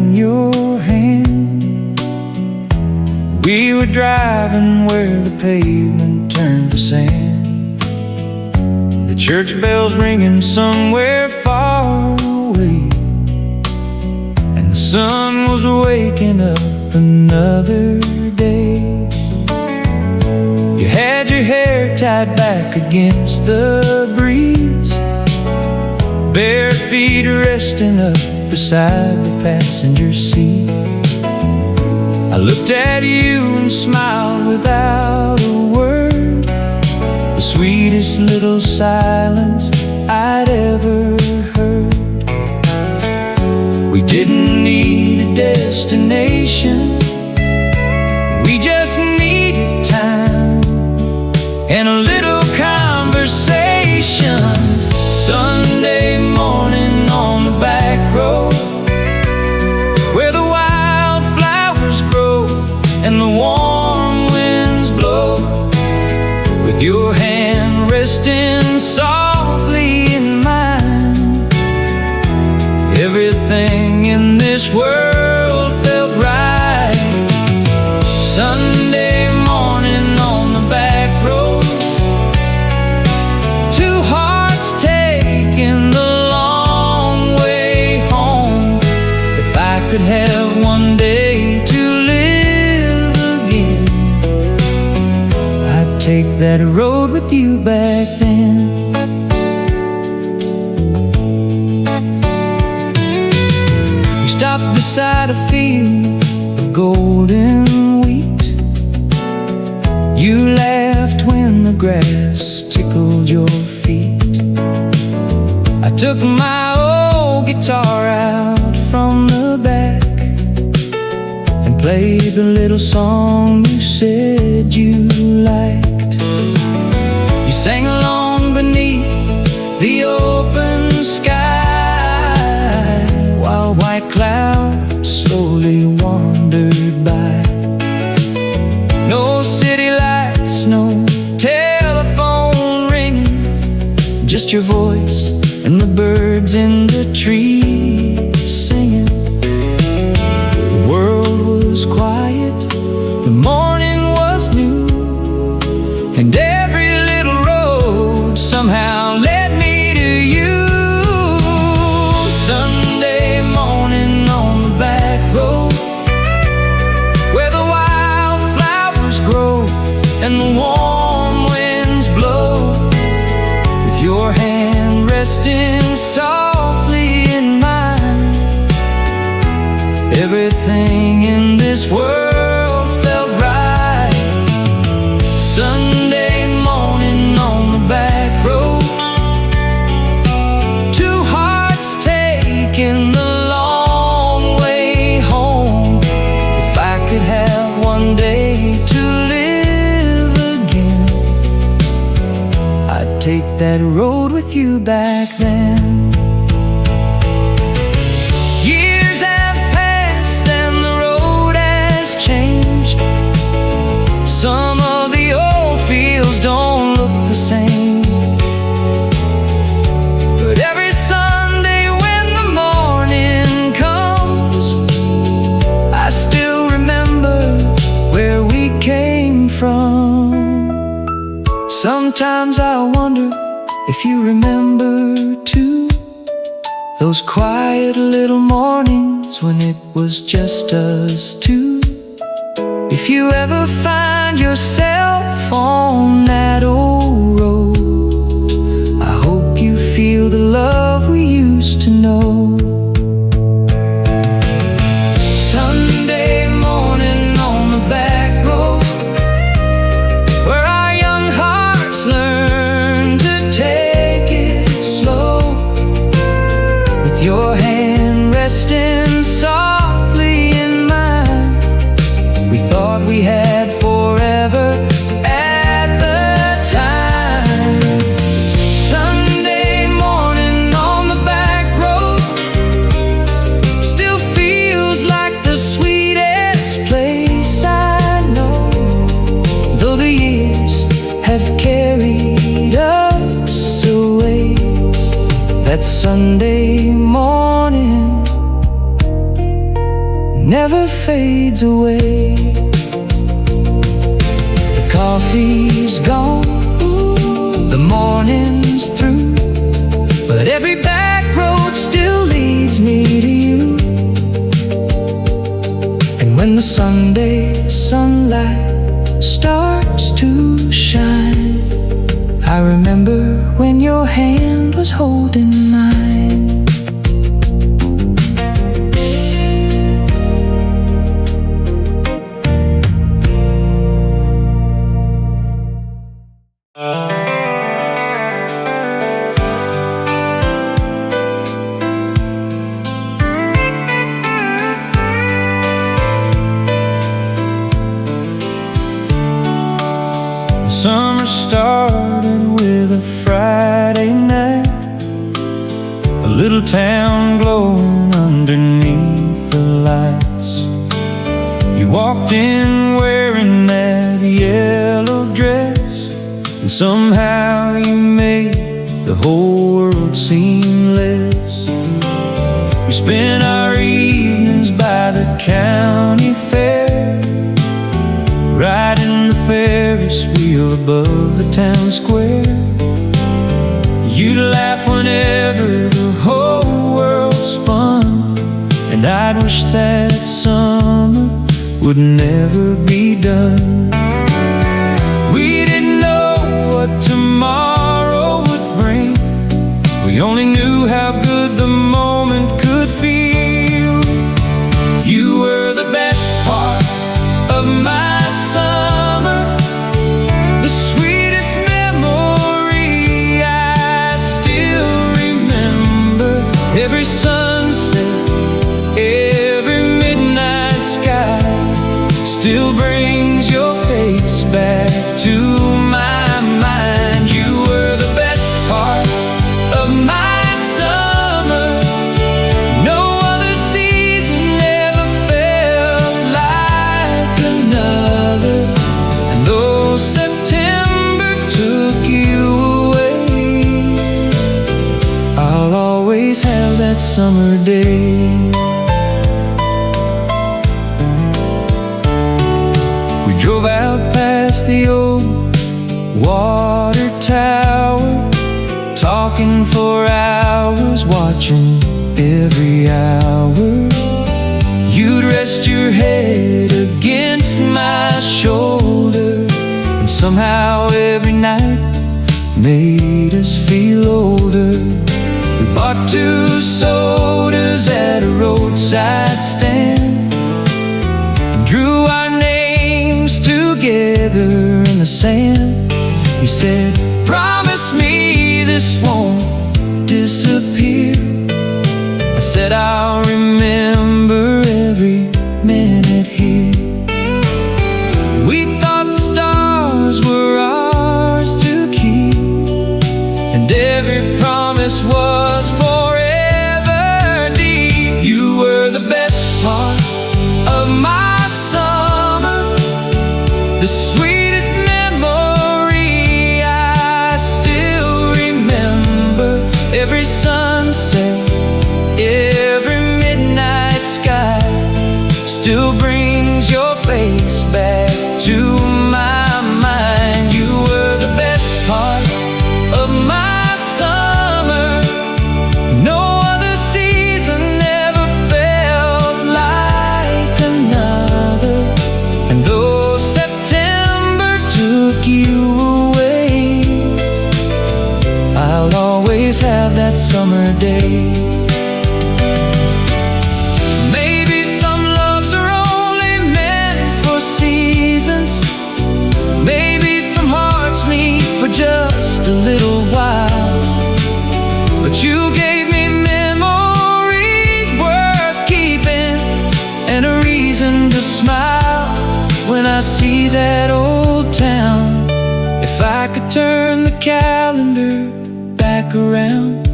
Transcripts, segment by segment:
in your hand. We were driving where the pavement turned to sand. The church bells ringing somewhere far away, and the sun was waking up another day. You had your hair tied back against the breeze, bare feet resting up beside the passenger seat. I looked at you and smiled without a word, the sweetest little silence I'd ever heard. We didn't need a destination, we just needed time and a little conversation. Sunday morning on the back road, where the wildflowers grow and the warm winds blow, with your hand resting softly in mine. Everything in this world felt right. Sunday morning on the back road, two hearts taking the long way home. If I could have one day to live again, I'd take that road with you back then. We stopped beside a field of golden wheat. You laughed when the grass tickled your feet. I took my old guitar out from the back and played the little song you said you liked. You sang along beneath the open sky, while white clouds slowly wandered by. No city lights, no telephone ringing, just your voice and the birds in the trees singing. The world was quiet, the morning was new, and every little road somehow led me to you. Sunday morning on the back road, where the wildflowers grow and the warm winds blow, with your hand resting softly in mine. Everything in this world felt right. Sunday morning on the back road, two hearts taking the long way home. If I could have one day to live again, I'd take that road with you back then. Years have passed and the road has changed. Some of the old fields don't look the same, but every Sunday when the morning comes, I still remember where we came from. Sometimes I wonder if you remember too, those quiet little mornings when it was just us two. If you ever find yourself on that old road, I hope you feel the love we used to know. Sunday morning on the back road, where our young hearts learn to take it slow, with your hand resting softly in mine. We thought we had forever at the time. never fades away. The coffee's gone, the morning's through, but every back road still leads me to you. And when the Sunday sunlight starts to shine, I remember when your hand was holding mine. Summer started with a Friday night, a little town glowing underneath the lights. You walked in wearing that yellow dress, and somehow you made the whole world seem less. We spent our evenings by the county fair, riding the Ferris wheel above the town square. You'd laugh whenever the whole world spun, and I'd wish that summer would never be done. We didn't know what tomorrow would bring, we only knew how good the moment could feel. You were the best part of my summer, the sweetest memory I still remember. Every sunset, every midnight sky still brings your face back to my mind. You were the best part of my summer. No other season ever felt like another, and though September took you away, I'll always have that summer day. We drove out past the old water tower, talking for hours, watching every hour. You'd rest your head against my shoulder, and somehow every night made us feel older. We bought 2 sodas at a roadside stand, and drew our names together in the sand. You said, promise me this won't disappear. I said, I'll remember every minute here. We thought the stars were ours to keep, and every promise was forever deep. You were the best part of my summer, the sweetest memory I still remember. Every sunset, every midnight sky still brings your face back to my mind. You were the best part of my summer. No other season ever felt like another, and though September took you away, I'll always have that summer day. Maybe some loves are only meant for seasons, maybe some hearts meet for just a little while, but you gave me memories worth keeping, and a reason to smile when I see that old town. If I could turn the calendar back around,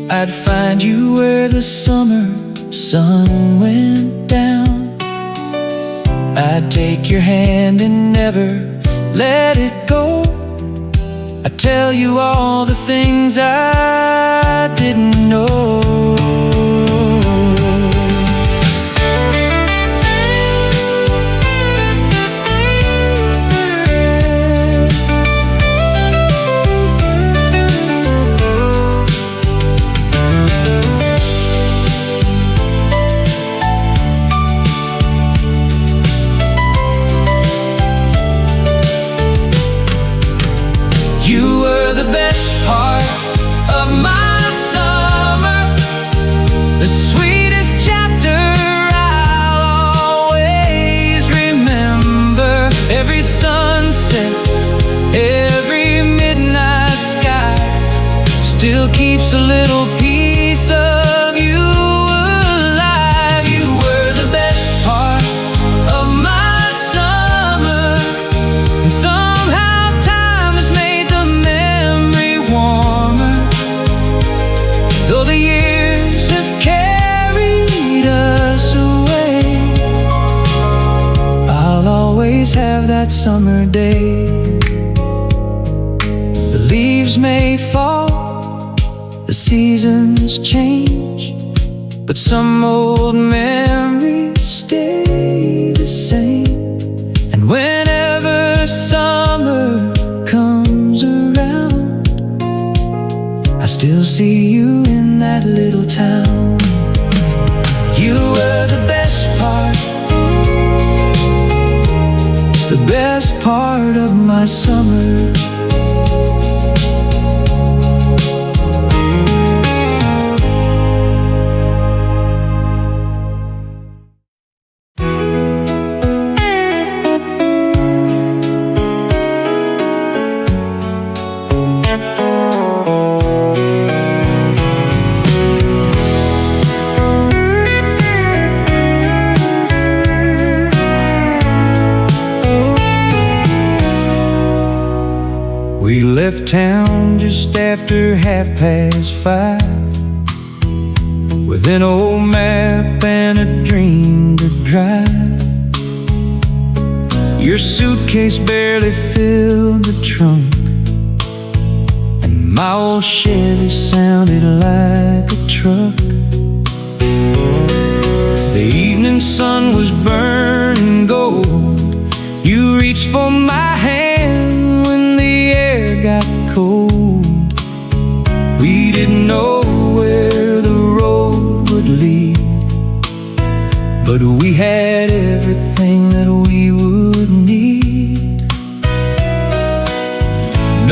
I'd find you where the summer sun went down. I'd take your hand and never let it go. I'd tell you all the things I didn't know. of that summer day. The leaves may fall, the seasons change, but some old memories stay the same. And whenever summer comes around, I still see you in that little town. You were the best part of my summer. We left town just after 5:30, with an old map and a dream to drive. Your suitcase barely filled the trunk, and my old Chevy sounded like a truck. The evening sun was burning gold. You reached for my hand when the air got cold. We didn't know where the road would lead, but we had everything that we would need.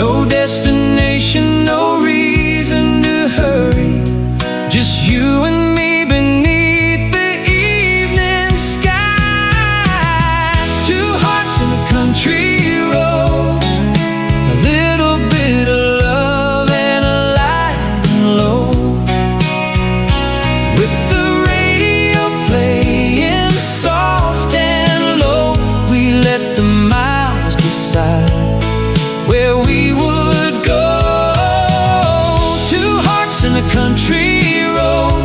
No destination, no reason to hurry, just you and me beneath the evening sky. Two hearts in a country road, a little bit of love and a light and low. With the radio playing soft and low, we let the miles decide where we would go. Two hearts in a country road,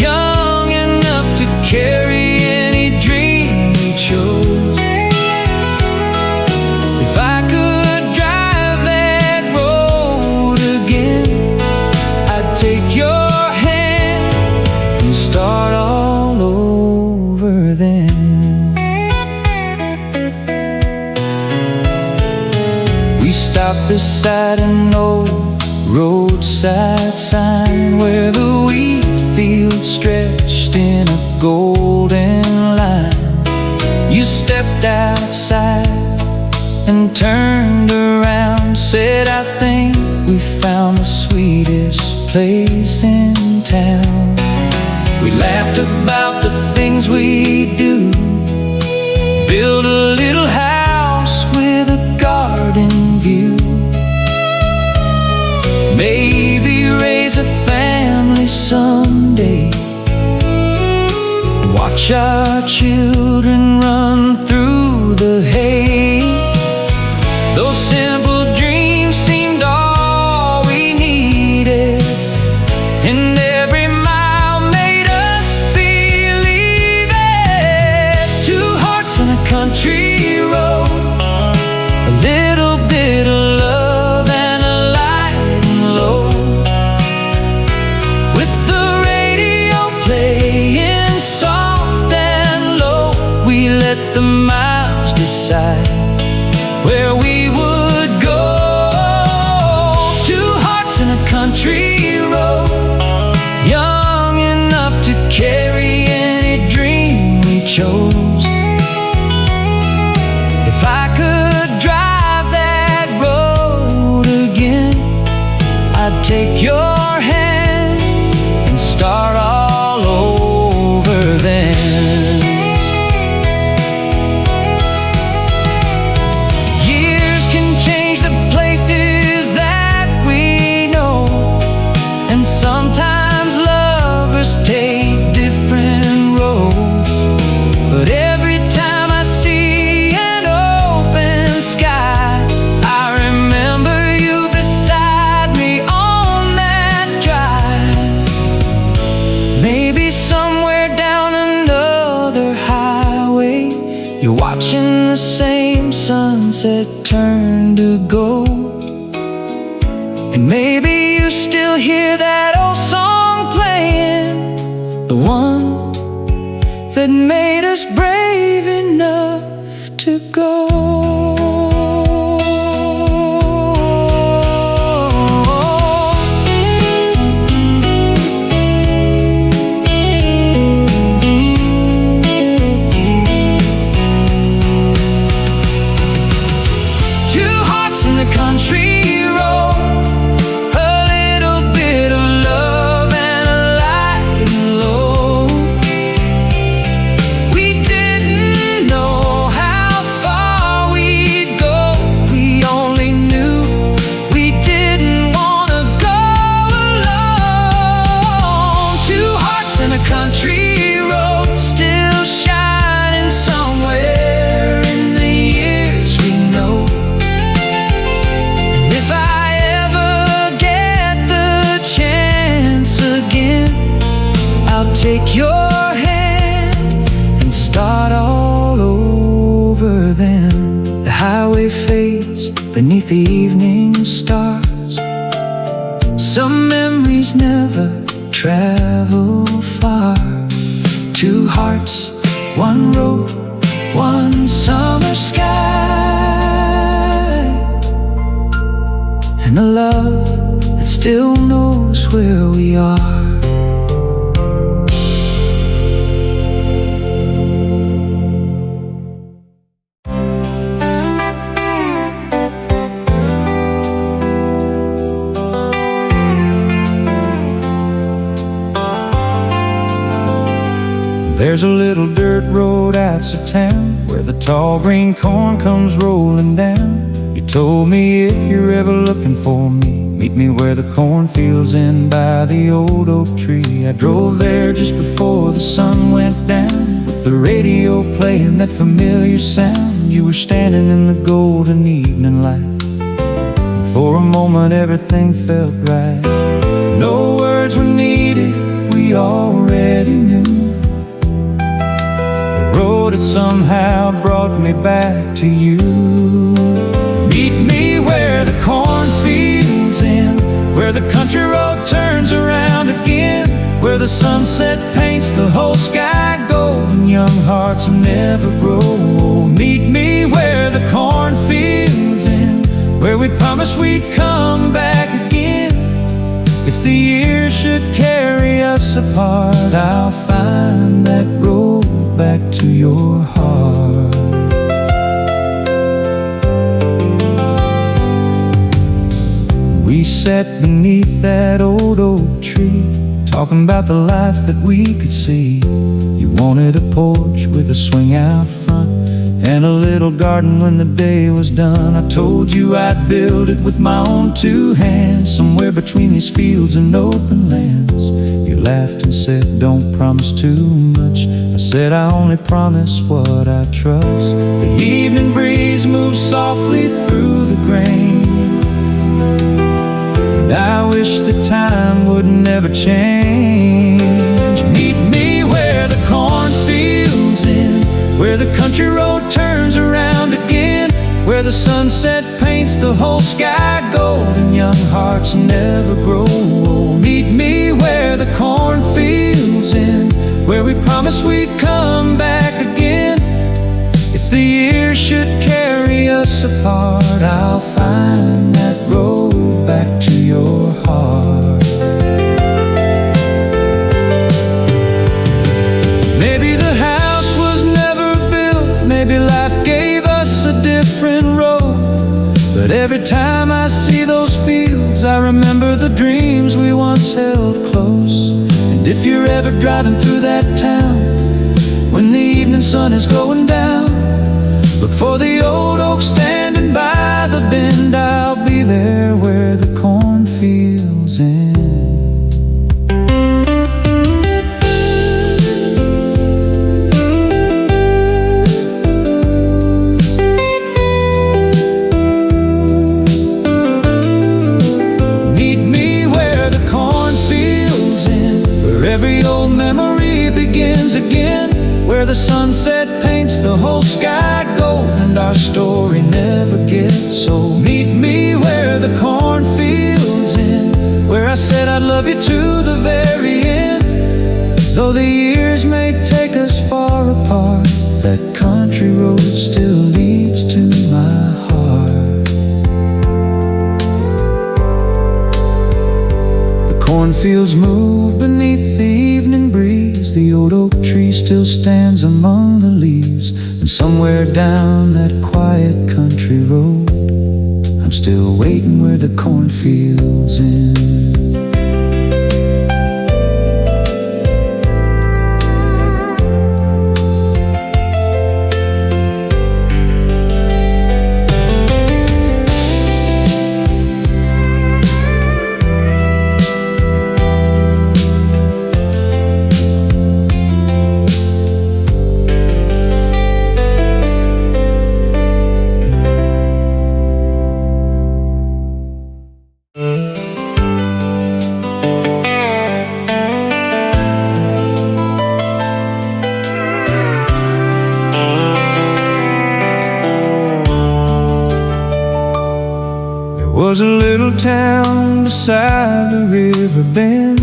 young enough to carry any dream we chose. If I could drive that road again, I'd take your hand and start all over then. We stopped beside an old roadside sign where the wheat field stretched in a golden line. You stepped outside and turned around, said, "I think we found the sweetest place in town." We laughed about the things we do, build a little house with a garden view, maybe raise a family someday, and watch our children run through the hay. Those simple dreams seemed all we needed, and every mile made us believe it. Two hearts in a country road, a little bit of love and a light and low. With the radio playing soft and low, we let the miles decide where we would go. Two hearts in a country road, young enough to carry any dream we chose. If I could drive that road again, I'd take your hand and start all over then. Years can change the places that we know, and sometimes lovers take different roads. But every time I see an open sky, I remember you beside me on that drive. Maybe somewhere down another highway, you're watching the same sunset turned to gold. And maybe you still hear that old song playing, the one that made us brave enough to go. Country road, a little bit of love and a light and low. We didn't know how far we'd go. We only knew we didn't want to go alone. Two hearts in a country road, still shining somewhere in the years we know. I'll take your hand and start all over then. The highway fades beneath the evening stars. Some memories never travel far. Two hearts, one road, one summer sky, and a love that still knows where we are. There's a little dirt road outside town where the tall green corn comes rolling down. You told me if you're ever looking for me, meet me where the cornfields end by the old oak tree. I drove there just before the sun went down, with the radio playing that familiar sound. You were standing in the golden evening light, and for a moment everything felt right. No words were needed, we already knew. The road had somehow brought me back to you. Meet me where the cornfields end, where the country road turns around again, where the sunset paints the whole sky gold, and young hearts never grow. Meet me where the cornfields end, where we promised we'd come back again. If the years should carry us apart, I'll find that road back to your heart. We sat beneath that old oak tree, talking about the life that we could see. You wanted a porch with a swing out front, and a little garden when the day was done. I told you I'd build it with my own two hands, somewhere between these fields and open lands. You laughed and said, don't promise too much. I said, I only promise what I trust. The evening breeze moves softly through the grain, and I wish that time would never change. Meet me where the cornfields end, where the country road turns around again, where the sunset paints the whole sky gold, and young hearts never grow old. Meet me where the cornfields end, where we promised we'd come back again. If the years should carry us apart, I'll find that road back to your heart. Maybe the house was never built, maybe life gave us a different road, but every time I see those fields, I remember the dreams we once held close. And if you're ever driving through that town, when the evening sun is going down, look for the old oak standing by the bend. I'll be there where the cornfields end. Meet me where the cornfields end, where every old memory begins again, where the sunset paints the whole sky gold, and our story never gets old. Meet me where the cornfields end, where I said I'd love you to the very end. Though the years may take us far apart, that country road still leads to my heart. The cornfields move beneath the evening breeze. The old oak tree still stands among the leaves. And somewhere down that quiet country road, I'm still waiting where the cornfields end. Was a little town beside the river bend,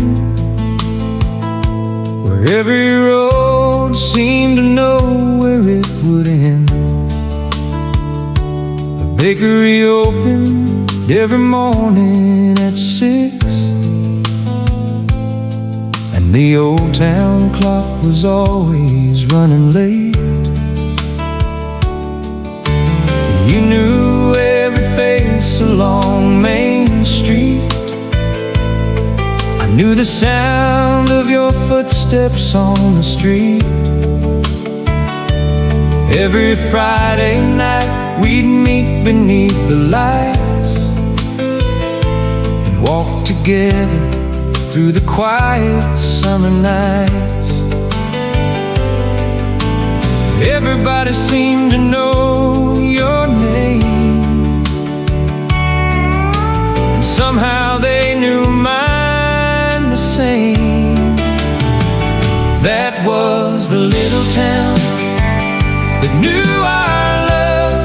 where every road seemed to know where it would end. The bakery opened every morning at 6, and the old town clock was always running late. You knew every face along Main Street. I knew the sound of your footsteps on the street. Every Friday night we'd meet beneath the lights and walk together through the quiet summer nights. Everybody seemed to know your name, and somehow they knew mine the same. That was the little town that knew our love,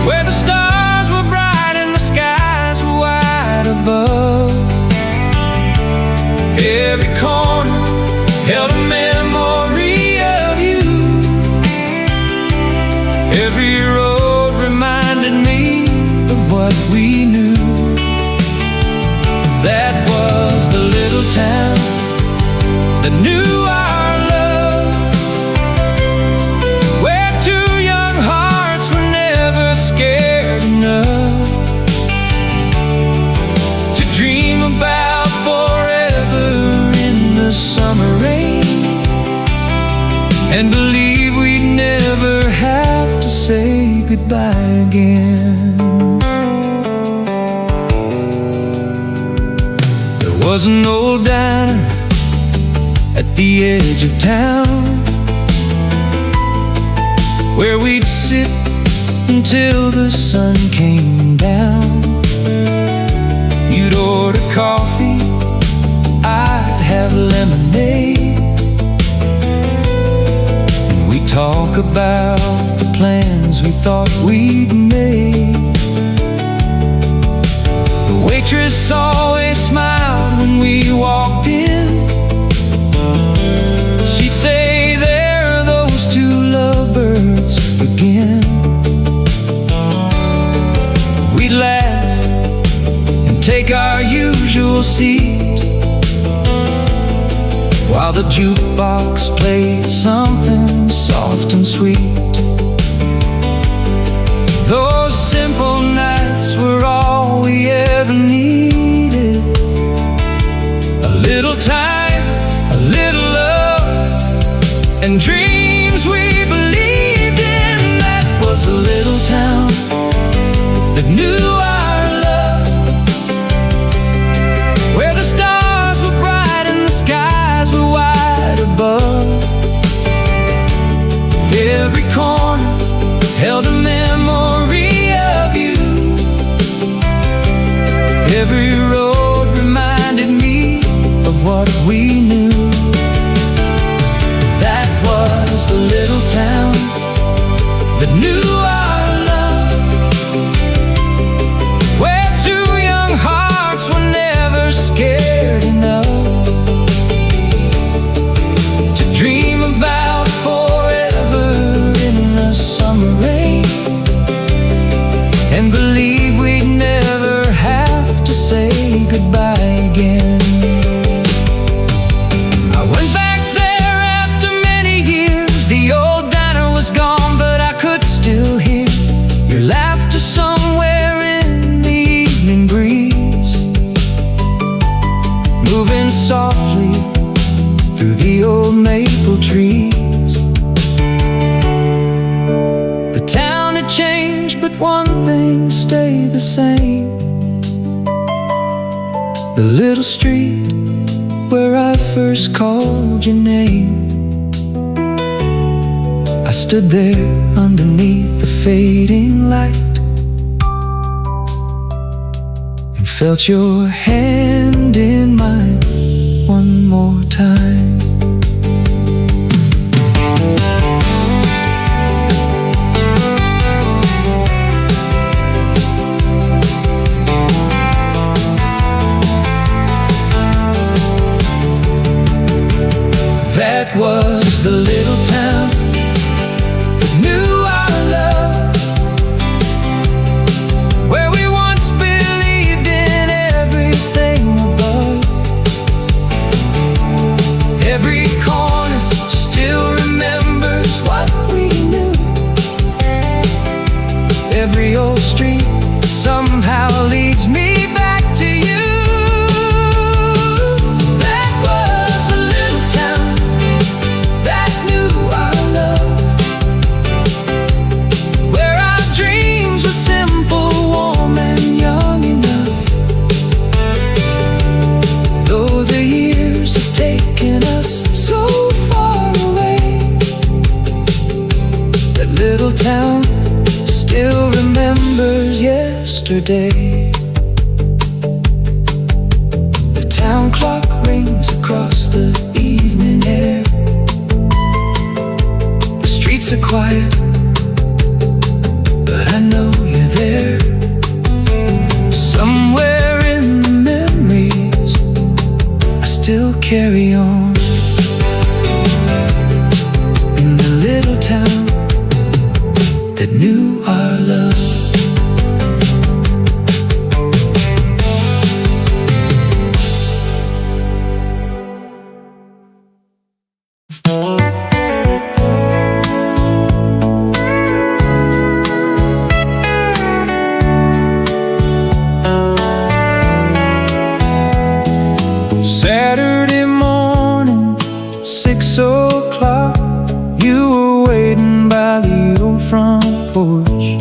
where the stars were bright and the skies were wide above. Every corner held a memory of you. Every road reminded me of what we knew. That was the little town that knew our love, where two young hearts were never scared enough to dream about forever in the summer rain, and believe we'd never have to say goodbye again. There was an old diner at the edge of town, where we'd sit until the sun came down. You'd order coffee, I'd have lemonade, and we'd talk about the plans we thought we'd made. The waitress always smiled when we walked in. She'd say, "There are those two lovebirds again." We'd laugh and take our usual seat, while the jukebox played something soft and sweet. Those simple nights were all we ever needed. A little time, a little love, and dreams we believed in. That was a little town that knew our love, where the stars were bright and the skies were wide above. Every corner held a memory of you. Every road reminded me of what we knew. That was the little The little street where I first called your name. I stood there underneath the fading light and felt your hand in mine one more time. That was the little town that knew our love, where we once believed in everything above. Every corner still remembers what we knew. Every old street somehow leads me back to you. Little town still remembers yesterday. The town clock rings across the evening air. The streets are quiet, but I know you're there. Somewhere in the memories I still carry on. In the little town that knew our love. Saturday morning, 6 o'clock, you were waiting by the old front porch.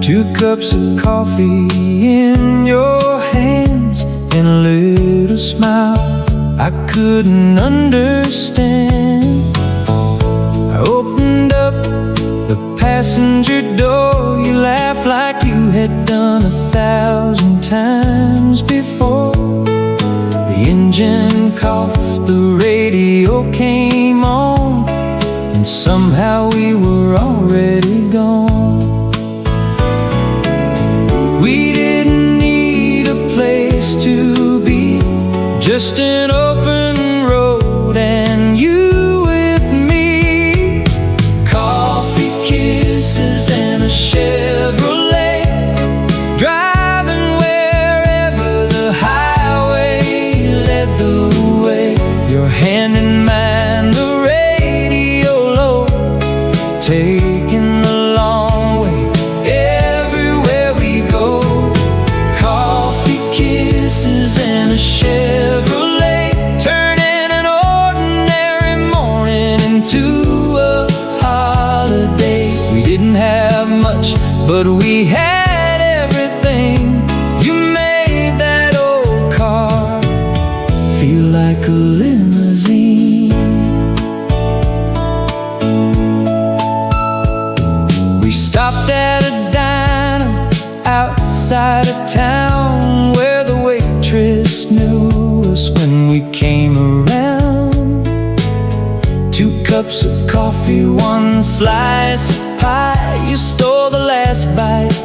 2 cups of coffee in your hands and a little smile I couldn't understand. I opened up the passenger door. You laughed like you had done 1,000 times before. The engine coughed, the radio came on, and somehow we were already gone. We didn't need a place to be, just an open road and you with me. Coffee, kisses, and a Chevrolet, driving wherever the highway led the way. Your hand in mine, the radio low, taking the long way everywhere we go. Coffee, kisses, and a Chevrolet, turning an ordinary morning into a holiday. We didn't have much, but we had everything. You made that old car feel like a limousine. We stopped at a diner outside of town, where the waitress knew us when we came around. 2 cups of coffee, 1 slice of pie. You stole the last bite,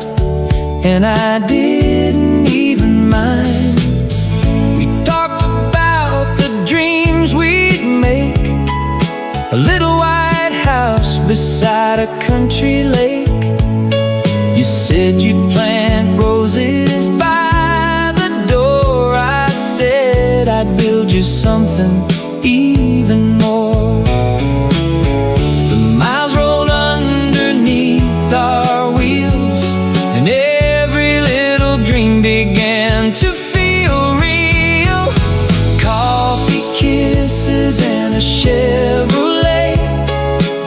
and I didn't even mind. We talked about the dreams we'd make, a little white house beside a country lake. You said you'd plant roses by the door. I said I'd build you something even more. The miles rolled underneath our wheels, and every little dream began to feel real. Coffee, kisses, and a Chevrolet,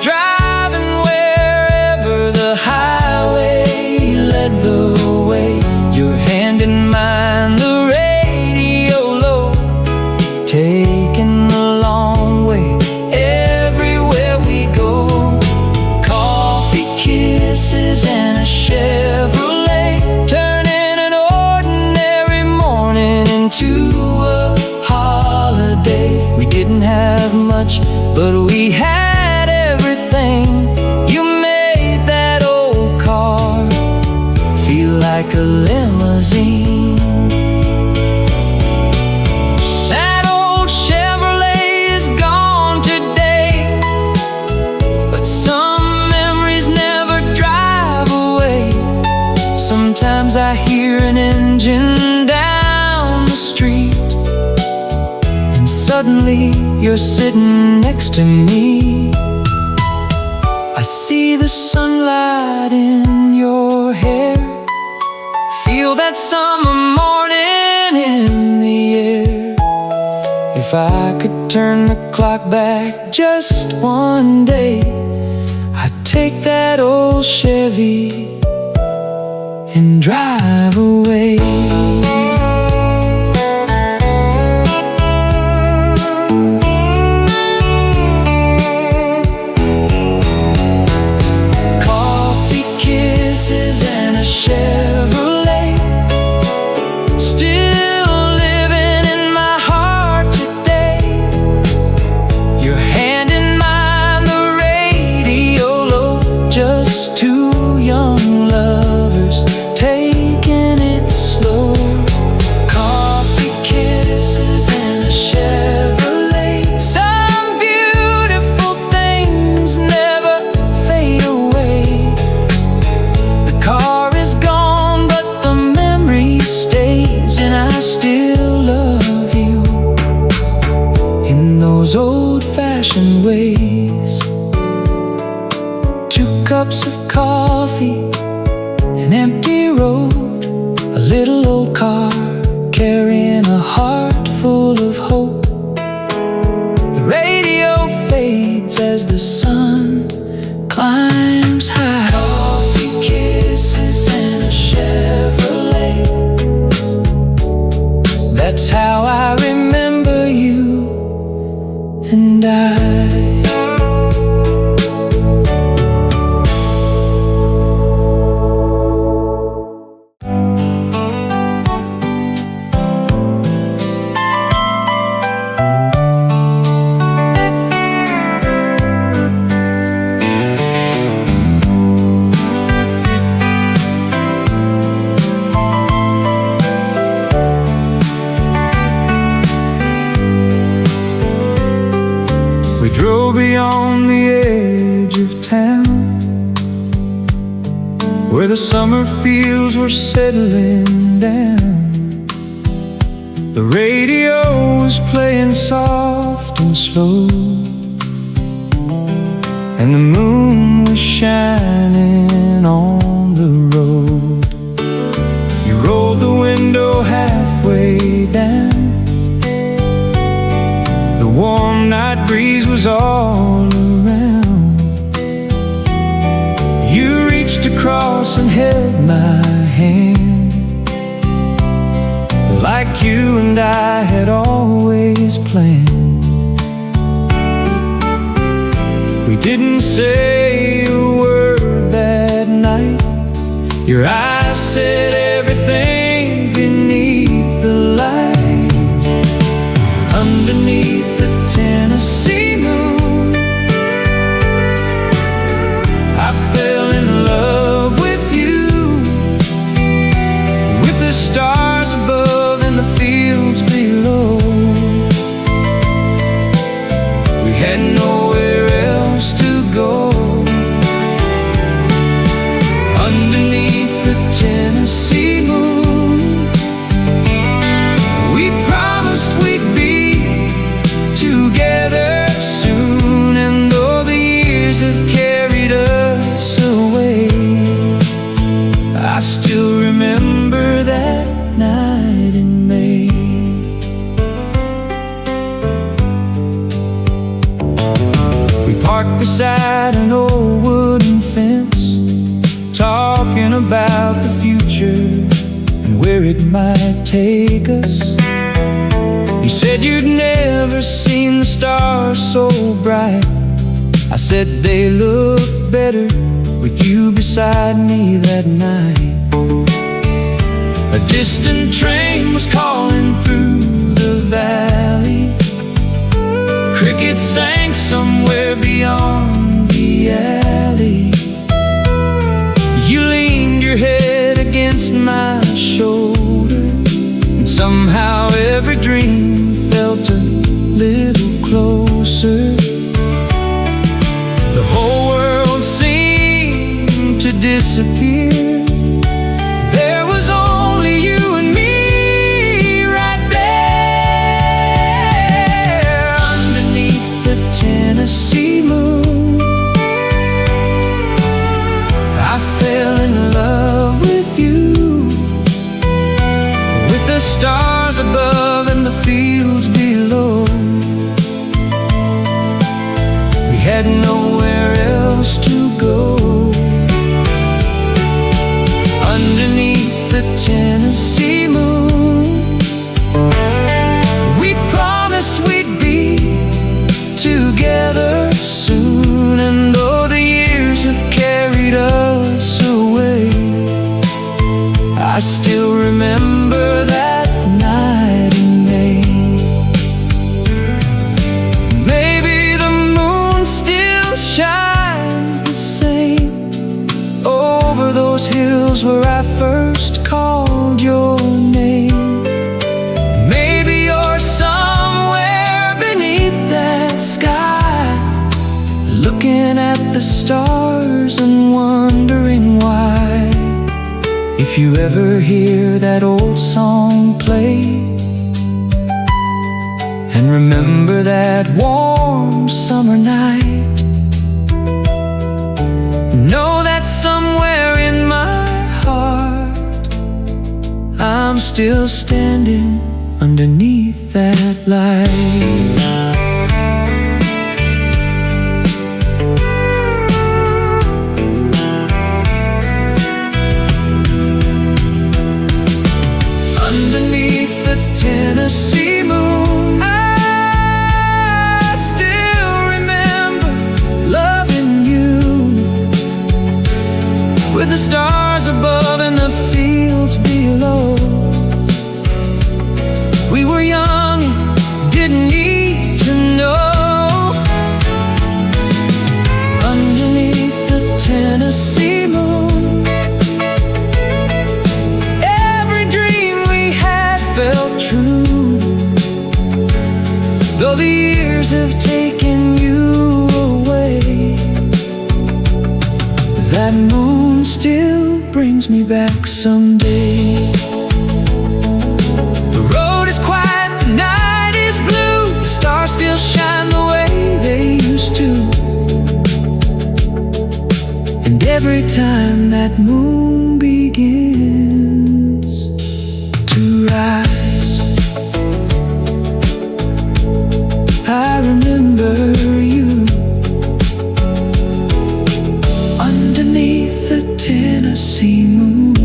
driving wherever the highway led the way. Your hand in mine, much, but we had everything. You made that old car feel like a limousine. That old Chevrolet is gone today, but some memories never drive away. Sometimes I hear an engine down the street, and suddenly you're sitting next to me. I see the sunlight in your hair, feel that summer morning in the air. If I could turn the clock back just one day, I'd take that old Chevy and drive away. Coffee, kisses, and a Chevrolet, still living in my heart today. Your hand in mine, the radio low, just two young lovers taking it slow. Coffee, kisses, and a Chevrolet. Some beautiful things never fade away. The car is gone, but the memory stays, and I still love you in those old-fashioned ways. 2 cups of coffee, an empty road, a little old car carrying a heart full of hope. The radio fades as the sun climbs high. Coffee, kisses, and a Chevrolet, that's how I remember you and I. We drove beyond the edge of town, where the summer fields were settling down. The radio was playing soft and slow, and the moon was shining on the road. You rolled the window halfway down, the warm night breeze was all around. You reached across and held my hand, like you and I had always planned. We didn't say a word that night. Your eyes said everything beneath the lights. Underneath the Tennessee moon, I fell in love with you, with the stars above and the fields below. We had nowhere else to go. Underneath the Tennessee moon, we promised we'd be together soon. And though the years have carried us away, I still remember that night in May. We parked beside an old wooden fence, talking about the future and where it might take us. You said you'd never seen the stars so bright. I said they look better with you beside me that night. A distant train was calling through the valley. Cricket it sang somewhere beyond the alley. You leaned your head against my shoulder, and somehow every dream felt a little closer. The whole world seemed to disappear. There was only you and me right there, underneath the Tennessee moon. I fell in love with you, with the stars above and the fields below. We had nowhere else to go. Underneath the Tennessee moon, we promised we'd be together soon. And though the years have carried us away, I still remember that night in May. Maybe the moon still shines the same over those hills where I first called your name. Maybe you're somewhere beneath that sky, looking at the stars and wondering why. If you ever hear that old song play and remember that warm summer night, know that somewhere in my heart I'm still standing underneath that light. Underneath the Tennessee moon, I still remember loving you, with the stars above and the fields below. We were young and didn't need to know. Underneath the Tennessee moon, every dream we had felt true. Though the years have taken you away, that moon still brings me back someday. The road is quiet, the night is blue, the stars still shine the way they used to. And every time that moon begins to rise, I remember you underneath the Tennessee moon.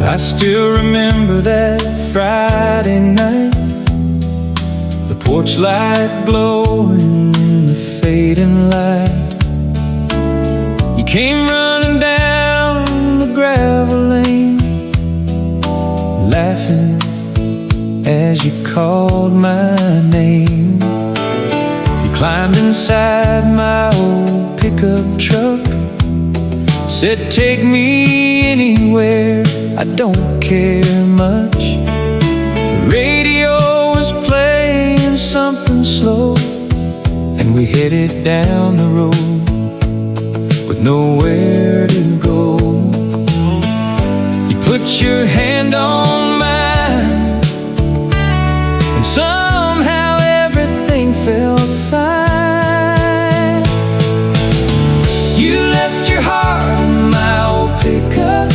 I still remember that Friday night, the porch light glowing in the fading light. You came running down the gravel lane, laughing as you called my name. You climbed inside my old pickup truck, said take me anywhere, I don't care much. The radio was playing something slow, and we headed down the road with nowhere to go. You put your hand on mine, and somehow everything felt fine. You left your heart in my old pickup,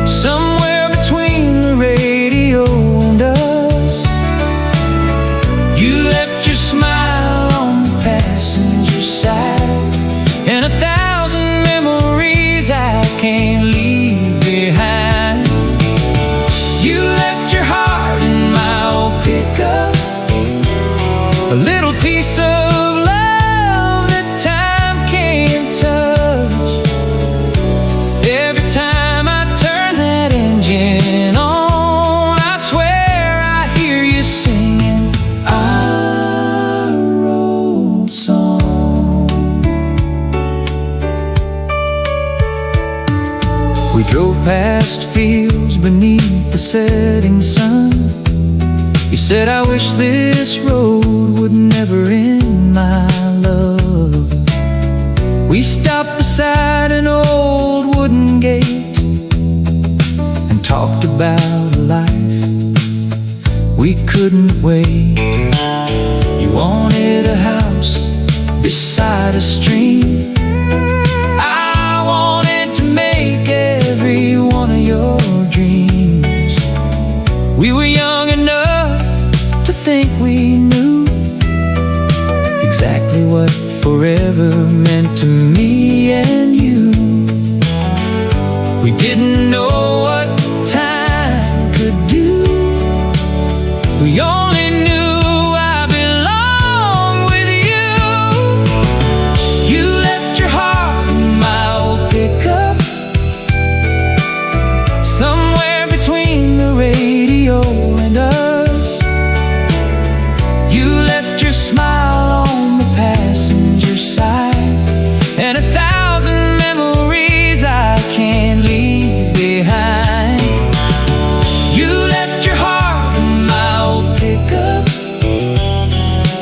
somewhere between the radio and us. singing our old song. We drove past fields beneath the setting sun. You said, I wish this road would never end, my love. We stopped beside an old wooden gate and talked about a life we couldn't wait. You wanted a house beside a stream. I wanted to make every one of your dreams. We were young enough to think we knew exactly what forever meant to me and you. We didn't know what time could do. We only knew I belong with you. You left your heart in my old pickup, somewhere between the radio and us. You left your smile on the passenger side, and 1,000 memories I can't leave behind. You left your heart in my old pickup,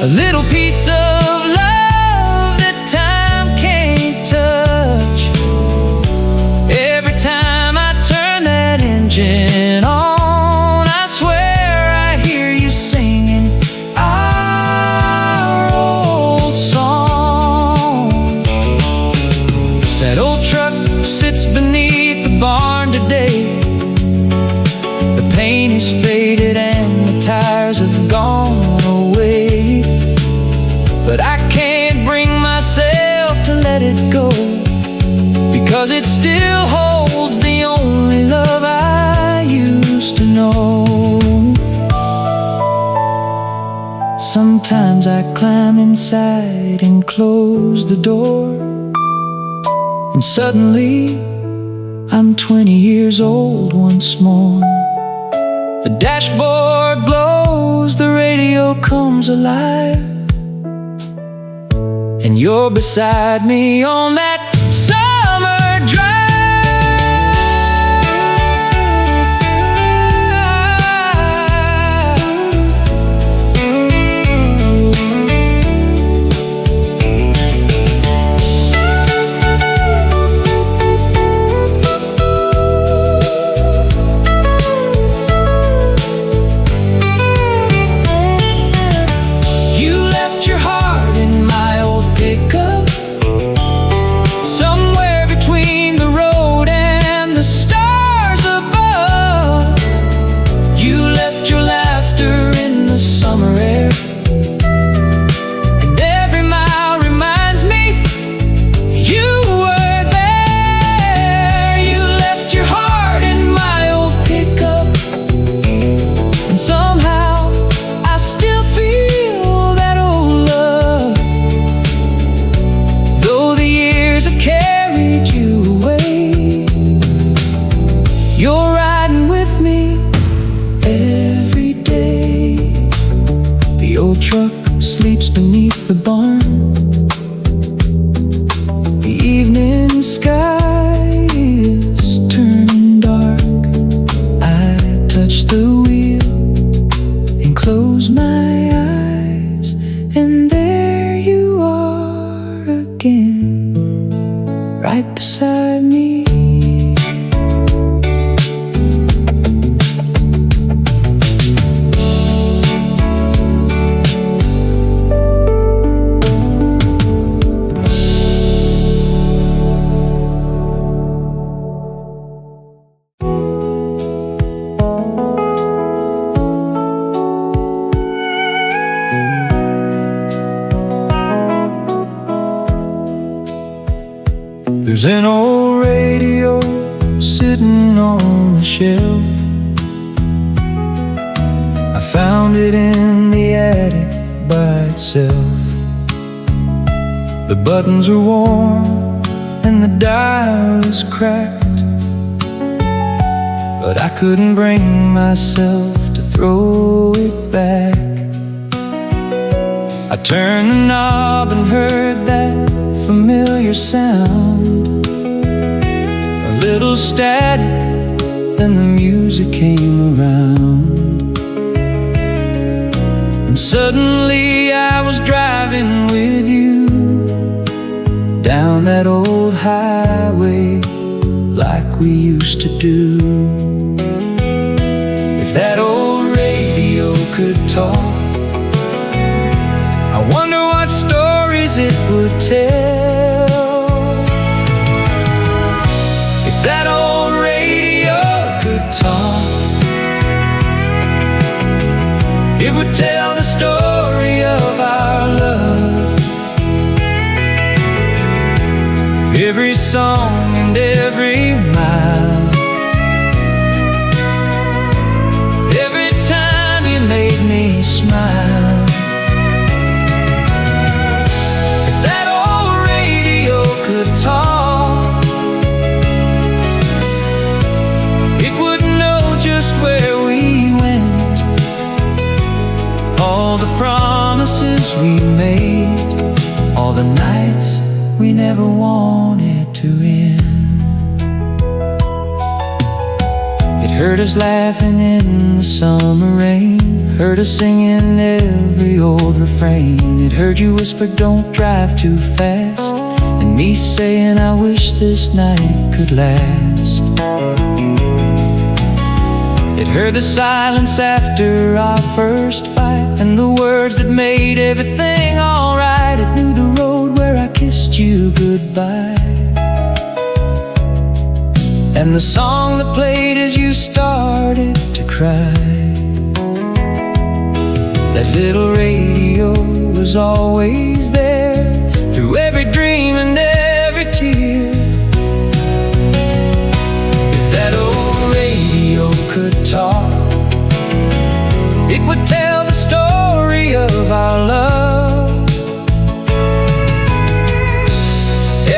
a little piece of love that time can't touch. Every time I turn that engine on, I swear I hear you singing our old song. That old truck sits beneath the barn today. The paint is faded and the tires have gone away, but I can't bring myself to let it go, because it still holds the only love I used to know. Sometimes I climb inside and close the door, and suddenly I'm 20 years old once more. The dashboard glows, the radio comes alive, and you're beside me on that summer drive. You left your heart in my old pickup, somewhere between the road and the stars above. You left your laughter in the summer air, and every mile reminds me you were there. You left your heart in my old pickup, and somehow I still feel that old love, though the years have carried you away. You're riding with me every day. The old truck sleeps beneath the barn. The evening sky is turning dark. I touch the wheel and close my eyes, and there you are again, right beside me. There's an old radio sitting on the shelf. I found it in the attic by itself. The buttons are worn and the dial is cracked, but I couldn't bring myself to throw it back. I turned the knob and heard that familiar sound. A little static, then the music came around. And suddenly I was driving with you down that old highway like we used to do. If that old radio could talk, I wonder what stories it would tell. If that old radio could talk, it would tell the story of our love. Every song and every mile, every time you made me smile. If that old radio could talk, it would know just where we went, all the promises we made, all the nights we never wanted to end. It heard us laughing in the summer rain, heard us singing every old refrain. It heard you whisper, don't drive too fast, and me saying, I wish this night could last. It heard the silence after our first fight, and the words that made everything alright. It knew the road where I kissed you goodbye, and the song that played as you started to cry. That little radio was always there, through every dream and every tear. If that old radio could talk, it would tell the story of our love.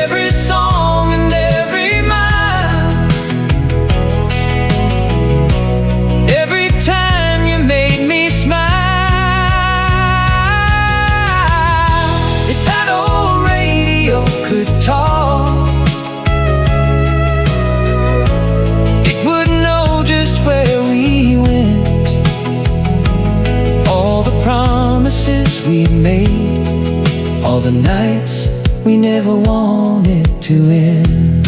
Every song and every mile, every time you made me smile. If that old radio could talk, it would know just where we went, all the promises we made, all the nights we never wanted to end.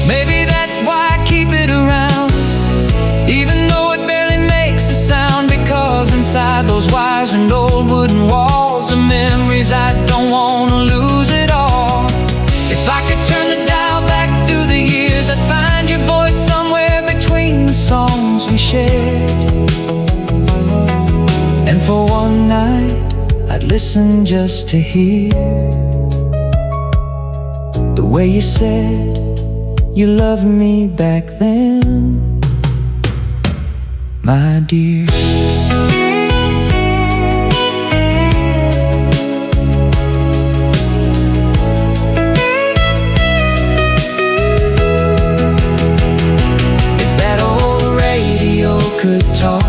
Maybe that's why I keep it around, even though it barely makes a sound, because inside those wires and old wooden walls are memories I don't want to lose at all. If I could turn the dial back through the years, I'd find your voice somewhere between the songs we shared. And for one night I'd listen just to hear the way you said you loved me back then, my dear. If that old radio could talk,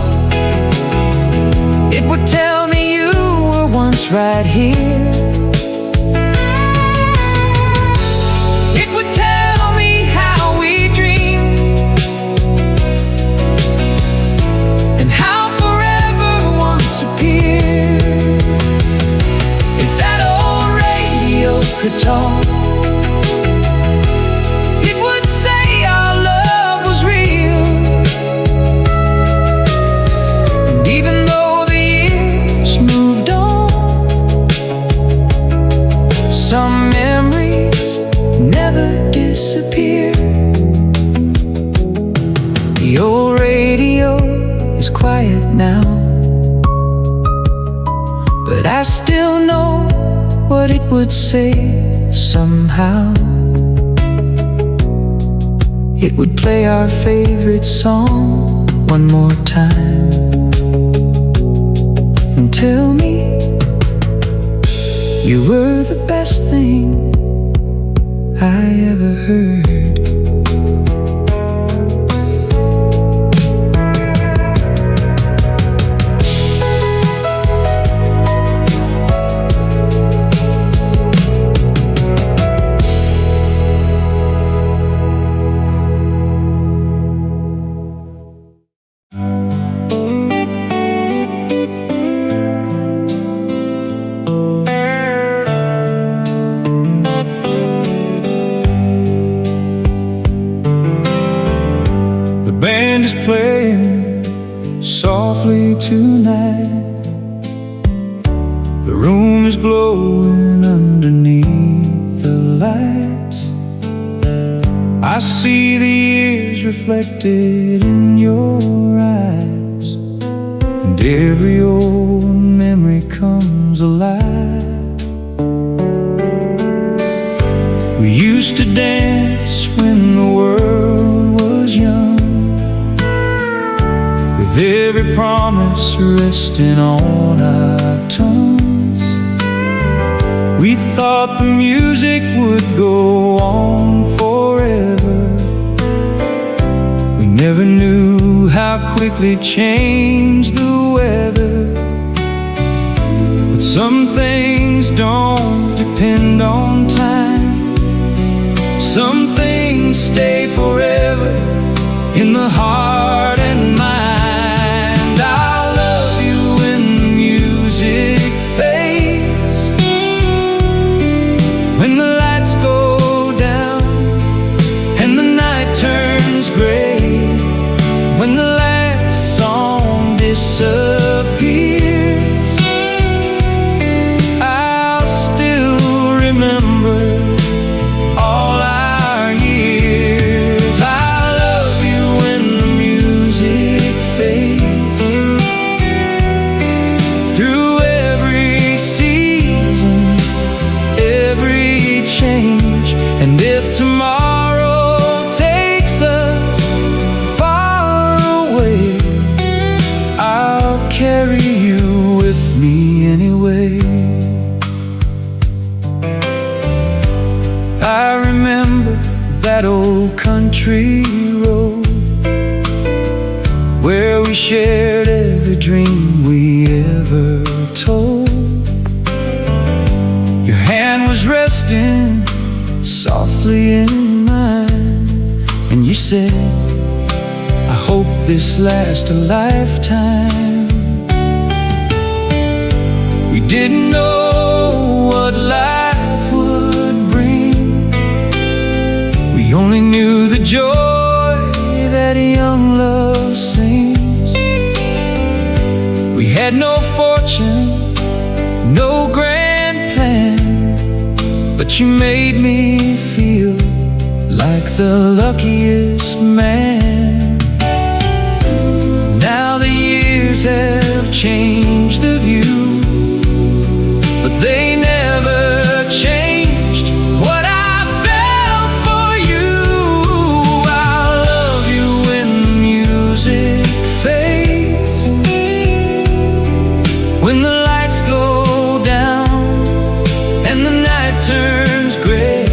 it would tell me you were once right here. It would tell me how we dreamed, and how forever once appeared. If that old radio could talk, it would say our love was real. And even though the years moved on, some memories never disappear. The old radio is quiet now, but I still know what it would say somehow. It would play our favorite song one more time and tell me you were the best thing I ever heard. softly tonight. The room is glowing underneath the lights. I see the years reflected in your eyes, and every old memory comes alive. We used to dance when the world was young, with every promise resting on our tongues. We thought the music would go on forever. We never knew how quickly it changed the weather. But some things don't depend on time. Some things stay forever in the heart and mind. I love you when the music fades, when the lights go down and the night turns gray, when the last song disappears. I'll still remember all our years. I love you when the music fades, through every season, every change. And if tomorrow takes us far away, I'll carry you with me anyway. I remember that old country road where we shared every dream we ever told. Your hand was resting softly in mine, and you said, I hope this lasts a lifetime. We didn't know what life would bring. We only knew the joy that young love sings. We had no fortune, no grand plan, but you made me feel like the luckiest man. Now the years have changed the view, but they never changed what I felt for you. I love you when the music fades, when the lights go down and the night turns gray,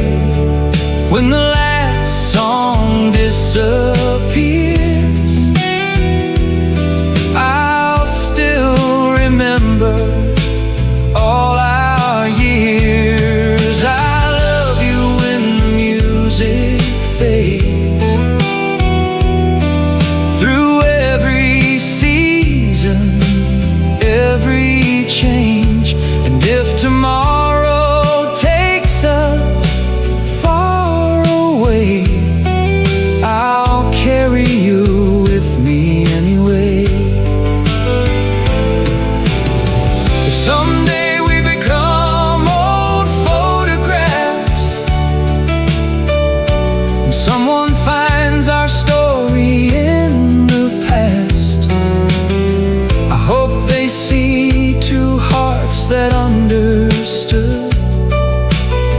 when the last song disappears. I'll still remember all our years. I love you when the music fades, through every season, every change. And if tomorrow takes us far away, I'll carry you with me anyway. If someday we become old photographs and someone finds our story in the past, I hope they see two hearts that understood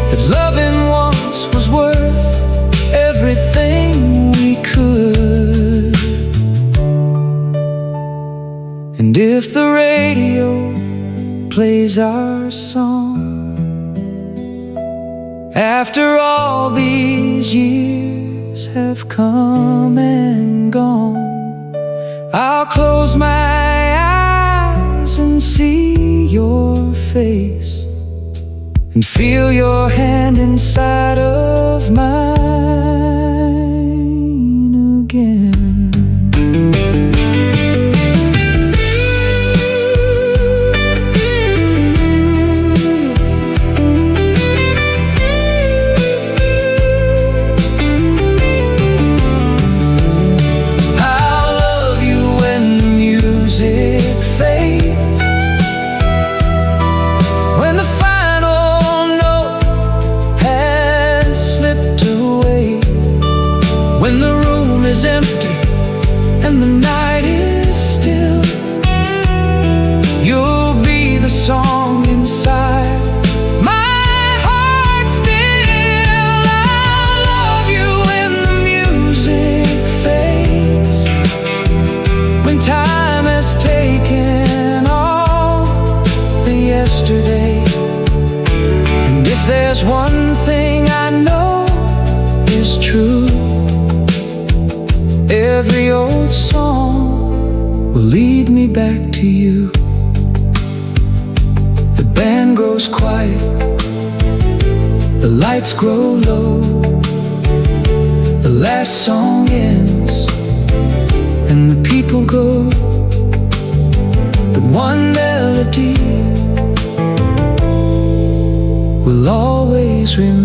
that loving once was worth everything we could. And if the radio plays our song after all these years have come and gone, I'll close my eyes and see your face and feel your hand inside of mine again. I love you when the music There's one thing I know is true: every old song will lead me back to you. The band grows quiet, the lights grow low, the last song ends, and the people go. But one melody will always remain.